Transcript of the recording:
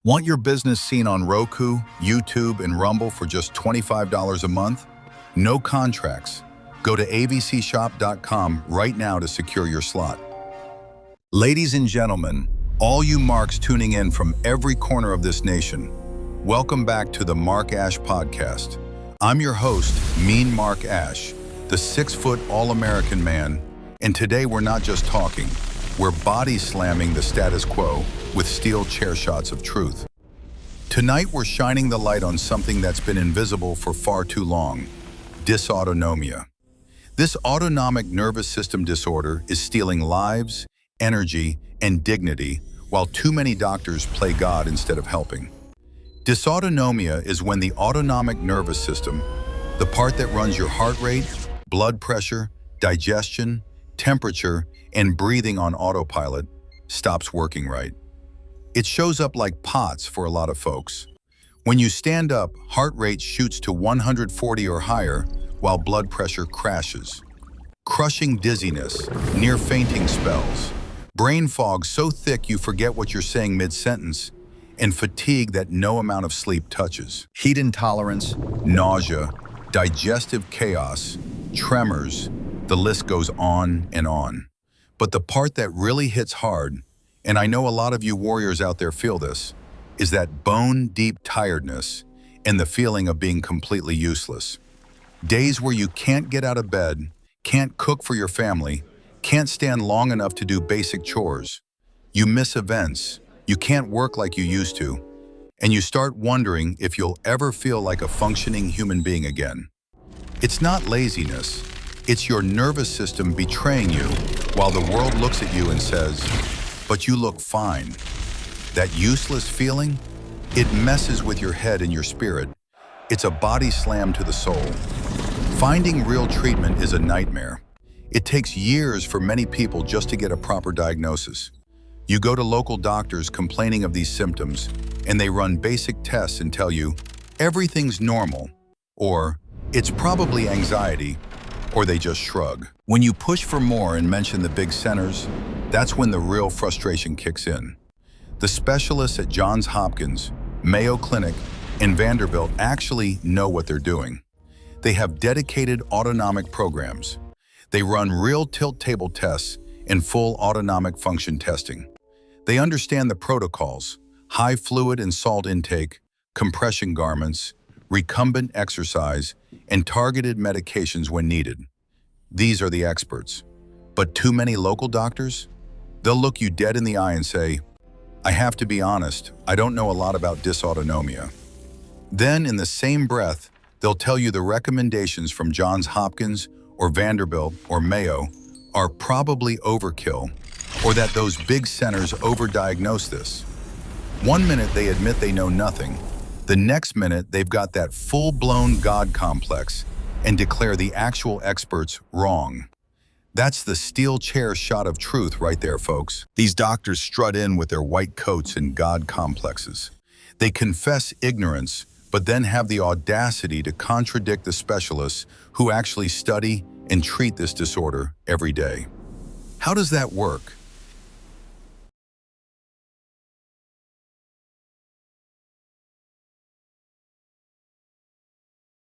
Want your business seen on Roku, YouTube, and Rumble for just $25 a month? No contracts. Go to avcshop.com right now to secure your slot. Ladies and gentlemen, all you Marks tuning in from every corner of this nation, welcome back to the Mark Ash Podcast. I'm your host, Mean Mark Ash, the 6-foot All-American man, and today we're not just talking, we're body slamming the status quo with steel chair shots of truth. Tonight we're shining the light on something that's been invisible for far too long: dysautonomia. This autonomic nervous system disorder is stealing lives, energy, and dignity while too many doctors play God instead of helping. Dysautonomia is when the autonomic nervous system, the part that runs your heart rate, blood pressure, digestion, temperature, and breathing on autopilot, stops working right. It shows up like POTS for a lot of folks. When you stand up, heart rate shoots to 140 or higher while blood pressure crashes. Crushing dizziness, near fainting spells, brain fog so thick you forget what you're saying mid-sentence, and fatigue that no amount of sleep touches. Heat intolerance, nausea, digestive chaos, tremors, the list goes on and on. But the part that really hits hard, and I know a lot of you warriors out there feel this, is that bone-deep tiredness and the feeling of being completely useless. Days where you can't get out of bed, can't cook for your family, can't stand long enough to do basic chores. You miss events, you can't work like you used to, and you start wondering if you'll ever feel like a functioning human being again. It's not laziness, it's your nervous system betraying you while the world looks at you and says, "But you look fine." That useless feeling, it messes with your head and your spirit. It's a body slam to the soul. Finding real treatment is a nightmare. It takes years for many people just to get a proper diagnosis. You go to local doctors complaining of these symptoms, and they run basic tests and tell you, everything's normal, or it's probably anxiety, or they just shrug. When you push for more and mention the big centers, that's when the real frustration kicks in. The specialists at Johns Hopkins, Mayo Clinic, and Vanderbilt actually know what they're doing. They have dedicated autonomic programs. They run real tilt table tests and full autonomic function testing. They understand the protocols: high fluid and salt intake, compression garments, recumbent exercise, and targeted medications when needed. These are the experts. But too many local doctors? They'll look you dead in the eye and say, "I have to be honest, I don't know a lot about dysautonomia." Then, in the same breath, they'll tell you the recommendations from Johns Hopkins or Vanderbilt or Mayo are probably overkill, or that those big centers overdiagnose this. One minute they admit they know nothing, the next minute they've got that full-blown God complex and declare the actual experts wrong. That's the steel chair shot of truth right there, folks. These doctors strut in with their white coats and God complexes. They confess ignorance, but then have the audacity to contradict the specialists who actually study and treat this disorder every day. How does that work?